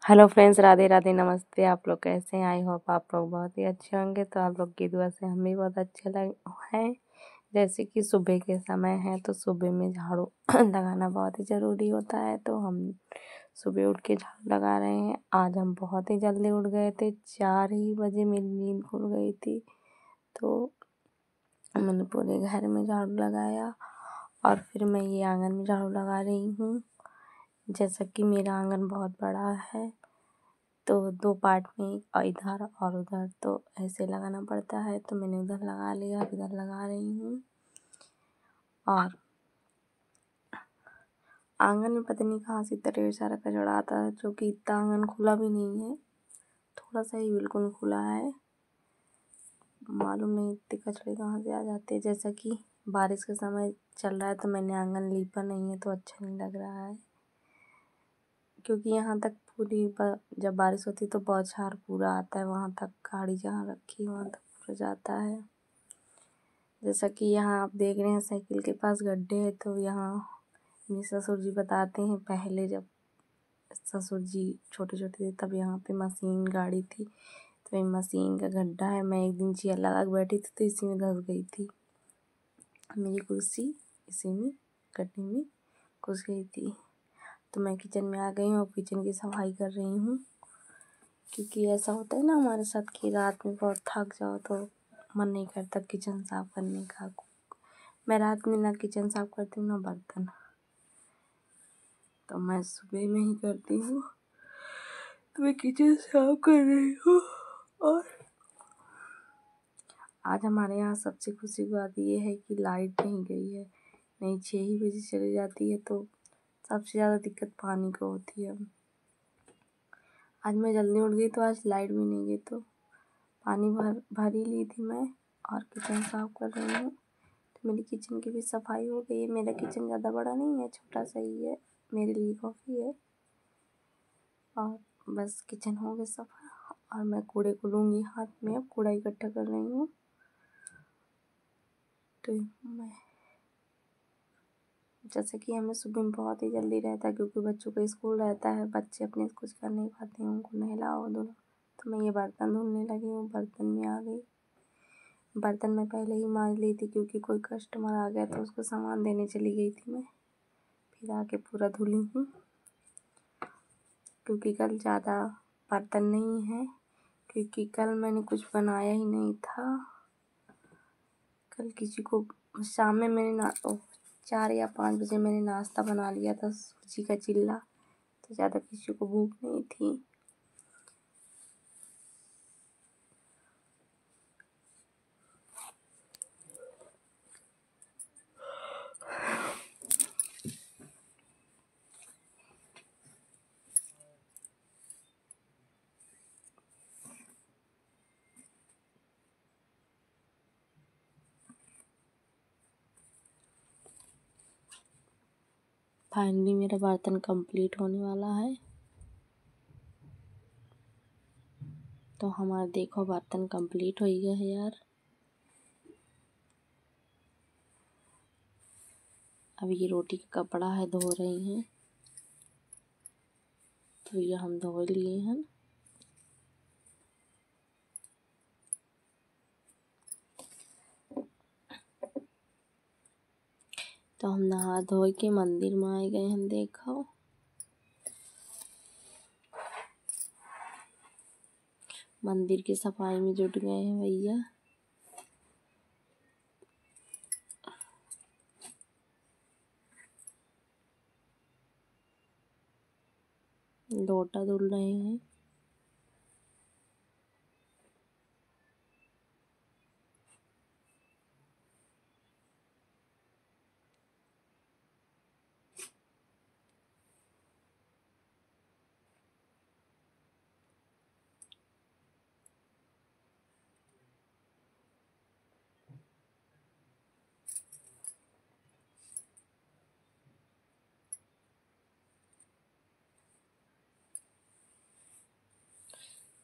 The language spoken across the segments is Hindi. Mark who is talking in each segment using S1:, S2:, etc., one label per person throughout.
S1: हेलो फ्रेंड्स, राधे राधे, नमस्ते। आप लोग कैसे हैं? आई होप आप लोग बहुत ही अच्छे होंगे। तो आप लोग की दुआ से हम भी बहुत अच्छे हैं। जैसे कि सुबह के समय है तो सुबह में झाड़ू लगाना बहुत ही ज़रूरी होता है। तो हम सुबह उठ के झाड़ू लगा रहे हैं। आज हम बहुत ही जल्दी उठ गए थे, 4 ही बजे मेरी नींद खुल गई थी। तो मैंने पूरे घर में झाड़ू लगाया और फिर मैं ये आंगन में झाड़ू लगा रही हूँ। जैसा कि मेरा आंगन बहुत बड़ा है तो 2 पार्ट में, इधर और उधर, तो ऐसे लगाना पड़ता है। तो मैंने उधर लगा लिया, इधर लगा रही हूँ। और आंगन में पता नहीं कहाँ से इतना ढेर सारा कचरा आता है, जो कि इतना आंगन खुला भी नहीं है, थोड़ा सा ही बिल्कुल खुला है। मालूम नहीं इतने कचरे कहाँ से आ जाते हैं। जैसा कि बारिश का समय चल रहा है तो मैंने आंगन लीपा नहीं है तो अच्छा नहीं लग रहा है, क्योंकि यहाँ तक पूरी जब बारिश होती है तो बौछार पूरा आता है, वहाँ तक गाड़ी जहाँ रखी वहाँ तक पूरा जाता है। जैसा कि यहाँ आप देख रहे हैं साइकिल के पास गड्ढे हैं। तो यहाँ मेरे ससुर जी बताते हैं, पहले जब ससुर जी छोटे छोटे थे तब यहाँ पे मशीन गाड़ी थी, तो ये मशीन का गड्ढा है। मैं एक दिन चेयर लगा के बैठी थी तो इसी में धंस गई थी मेरी कुर्सी, इसी में गड्ढे में घुस गई थी। तो मैं किचन में आ गई हूँ और किचन की सफाई कर रही हूँ, क्योंकि ऐसा होता है ना हमारे साथ कि रात में बहुत थक जाओ तो मन नहीं करता किचन साफ करने का। मैं रात में ना किचन साफ करती हूँ ना बर्तन, तो मैं सुबह में ही करती हूँ। तो मैं किचन साफ कर रही हूँ। और आज हमारे यहाँ सबसे खुशी की बात ये है कि लाइट नहीं गई है, नहीं 6 ही बजे चली जाती है। तो सबसे ज़्यादा दिक्कत पानी को होती है। आज मैं जल्दी उठ गई तो आज लाइट भी नहीं गई, तो पानी भर ही ली थी मैं और किचन साफ कर रही हूँ। तो मेरी किचन की भी सफाई हो गई है। मेरा किचन ज़्यादा बड़ा नहीं है, छोटा सा ही है, मेरे लिए काफ़ी है। और बस किचन हो गया सफा और मैं कूड़े को लूँगी हाथ में। अब कूड़ा इकट्ठा कर रही हूँ। तो मैं जैसे कि हमें सुबह में बहुत ही जल्दी रहता है, क्योंकि बच्चों का स्कूल रहता है, बच्चे अपने कुछ कर नहीं पाते हैं, उनको नहलाओ धुलाओ। तो मैं ये बर्तन धुलने लगी हूँ, बर्तन में आ गई। बर्तन मैं पहले ही मांज ली थी, क्योंकि कोई कस्टमर आ गया तो उसको सामान देने चली गई थी मैं। फिर आके पूरा धुली हूँ, क्योंकि कल ज़्यादा बर्तन नहीं है, क्योंकि कल मैंने कुछ बनाया ही नहीं था। कल किसी को शाम में मैंने 4 या 5 बजे मैंने नाश्ता बना लिया था, सूजी का चिल्ला, तो ज़्यादा किसी को भूख नहीं थी। फाइनली मेरा बर्तन कंप्लीट होने वाला है। तो हमारा देखो बर्तन कंप्लीट हो गया है यार। अब ये रोटी का कपड़ा है, धो रही हैं। तो ये हम धो लिए हैं। तो हम नहा धो के मंदिर में आ गए हैं। देखो मंदिर की सफाई में जुट गए हैं भैया। लोटा धुल रहे हैं।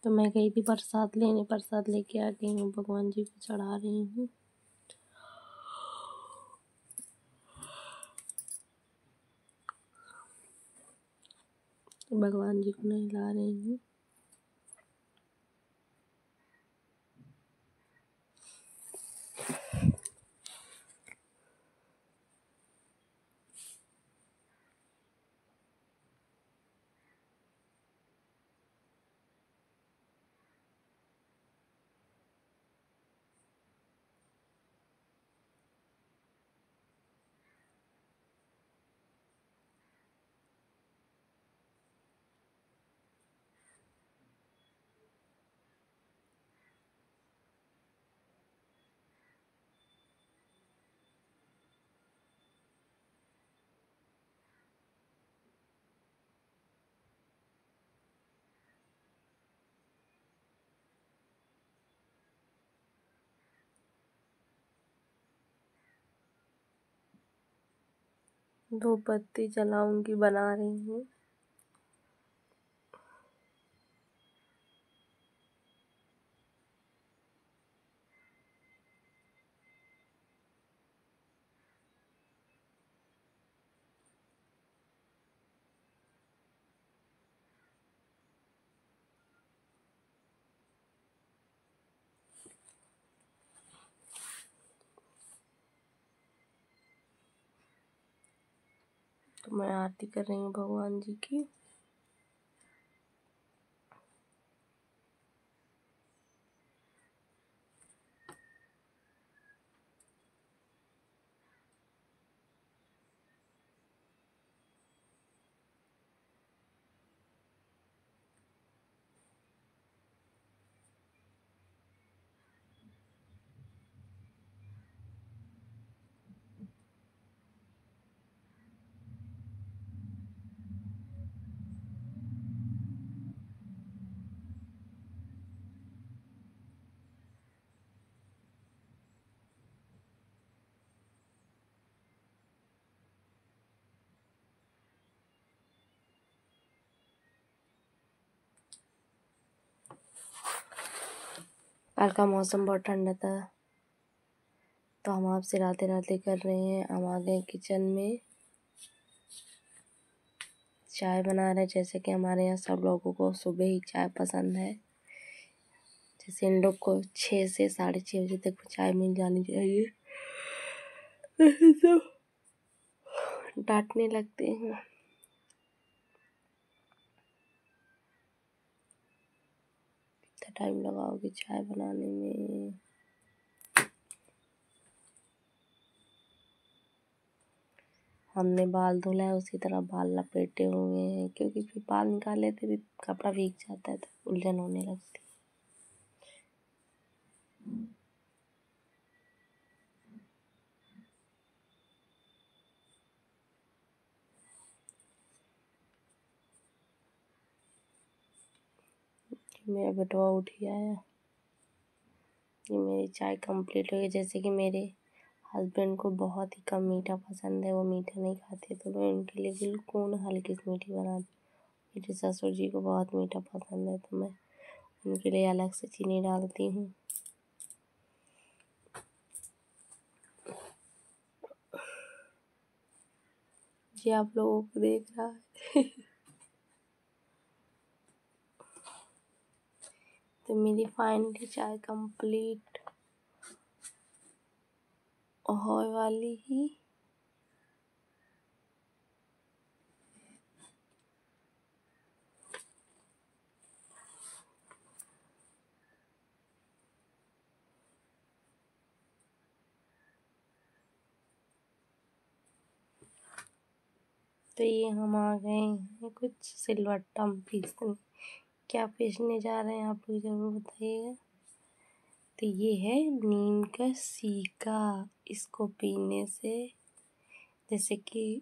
S1: तो मैं गई थी प्रसाद लेने, प्रसाद लेके आ गई हूँ, भगवान जी को चढ़ा रही हूँ। तो भगवान जी को नहला रही हूँ। धूप बत्ती जलाऊंगी, बना रही हूँ। तो मैं आरती कर रही हूँ भगवान जी की। कल का मौसम बहुत ठंडा था, तो हम आपसे राधे राधे कर रहे हैं। हम आ गए किचन में, चाय बना रहे हैं। जैसे कि हमारे यहाँ सब लोगों को सुबह ही चाय पसंद है। जैसे इन लोग को 6 से 6:30 बजे तक चाय मिल जानी चाहिए, तो डांटने लगते हैं। कितना टाइम लगाओगे चाय बनाने में? हमने बाल धुला है, उसी तरह बाल लपेटे हुए हैं, क्योंकि फिर बाल निकाल लेते भी कपड़ा भीग जाता है तो उलझन होने लगती है। मेरा बेटवा उठ गया है। ये मेरी चाय कंप्लीट हो गई। जैसे कि मेरे हस्बैंड को बहुत ही कम मीठा पसंद है, वो मीठा नहीं खाते, तो मैं उनके लिए बिल्कुल हल्की सी मीठी बनाती। मेरे ससुर जी को बहुत मीठा पसंद है, तो मैं उनके लिए अलग से चीनी डालती हूँ। जी आप लोगों को देख रहा है। तो मेरी फाइनली चाय कंप्लीट होने वाली ही। तो ये हम आ गए हैं कुछ सिलवट्टा पीसने। क्या पीसने जा रहे हैं आप लोग जरूर बताइएगा। तो ये है नीम का सीका। इसको पीने से जैसे कि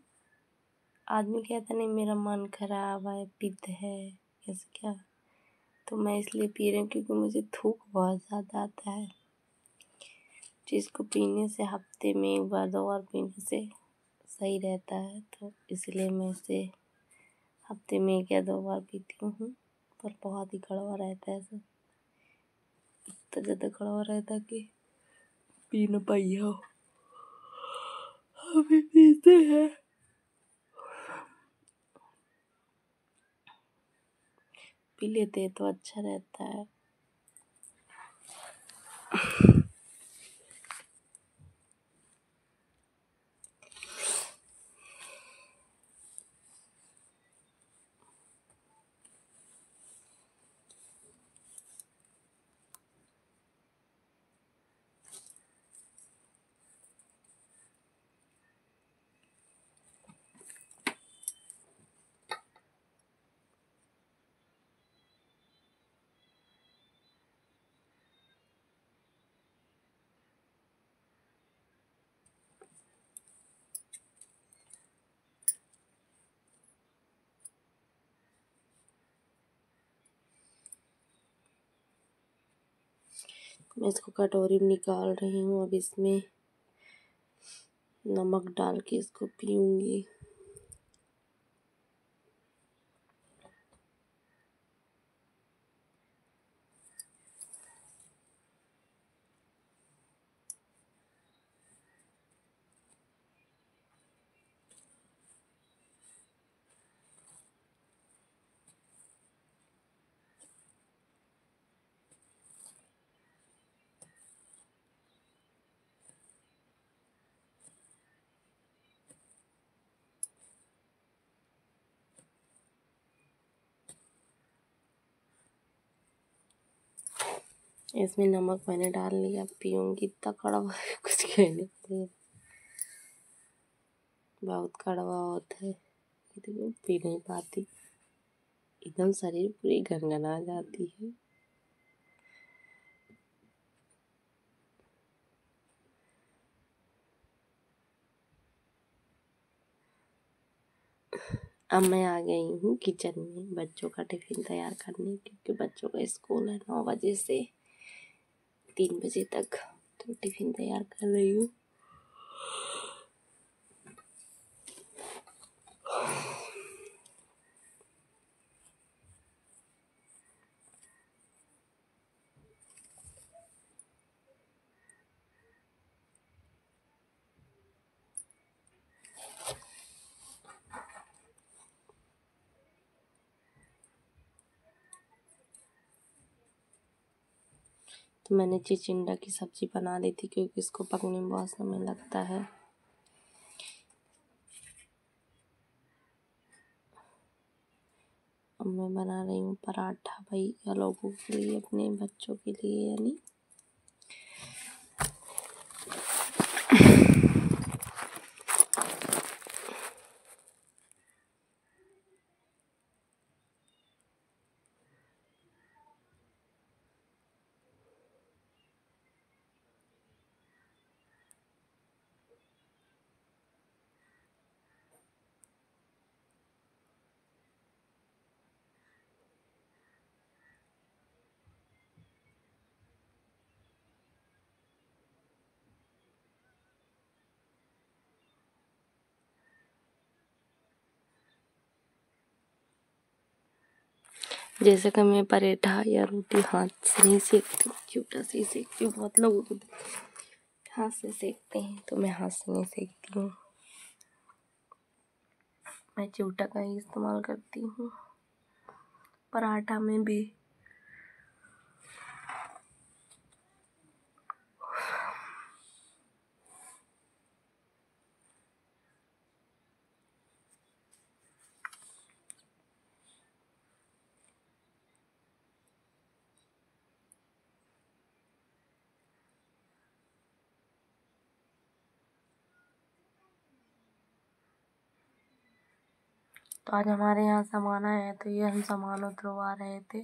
S1: आदमी कहता नहीं मेरा मन खराब है, पित्त है, कैसे क्या, तो मैं इसलिए पी रही हूँ क्योंकि मुझे थूक बहुत ज़्यादा आता है। जिसको पीने से हफ्ते में 1-2 बार पीने से सही रहता है, तो इसलिए मैं इसे हफ्ते में 1 या 2 बार पीती हूँ। पर बहुत ही कड़वा रहता है सब, इतना ज़्यादा कड़वा रहता है कि पी न पाइए हो। अभी पीते हैं। पी लेते हैं तो अच्छा रहता है। मैं इसको कटोरी में निकाल रही हूँ। अब इसमें नमक डाल के इसको पीऊँगी। इसमें नमक मैंने डाल लिया, पीऊँगी। इतना कड़वा है कुछ कहने के लिए, बहुत कड़वा होता है। ये देखो पी नहीं पाती, एकदम शरीर पूरी गनगना जाती है। अब मैं आ गई हूँ किचन में बच्चों का टिफिन तैयार करने, क्योंकि बच्चों का स्कूल है 9 बजे से 3 बजे तक, तो टिफिन तैयार कर रही हूँ। तो मैंने चिचिंडा की सब्जी बना ली थी, क्योंकि इसको पकने में बहुत समय लगता है। अब मैं बना रही हूँ पराठा भैया लोगों के लिए, अपने बच्चों के लिए यानी। जैसे कि मैं पराठा या रोटी हाथ से नहीं सेकती, चिमटा से ही सेकती हूँ। बहुत लोगों को हाथ से सेकते हैं, तो मैं हाथ से नहीं सेकती हूँ, मैं चिमटा का ही इस्तेमाल करती हूँ पराठा में भी। तो आज हमारे यहाँ सामान आया है, तो ये हम सामान उतरवा रहे थे।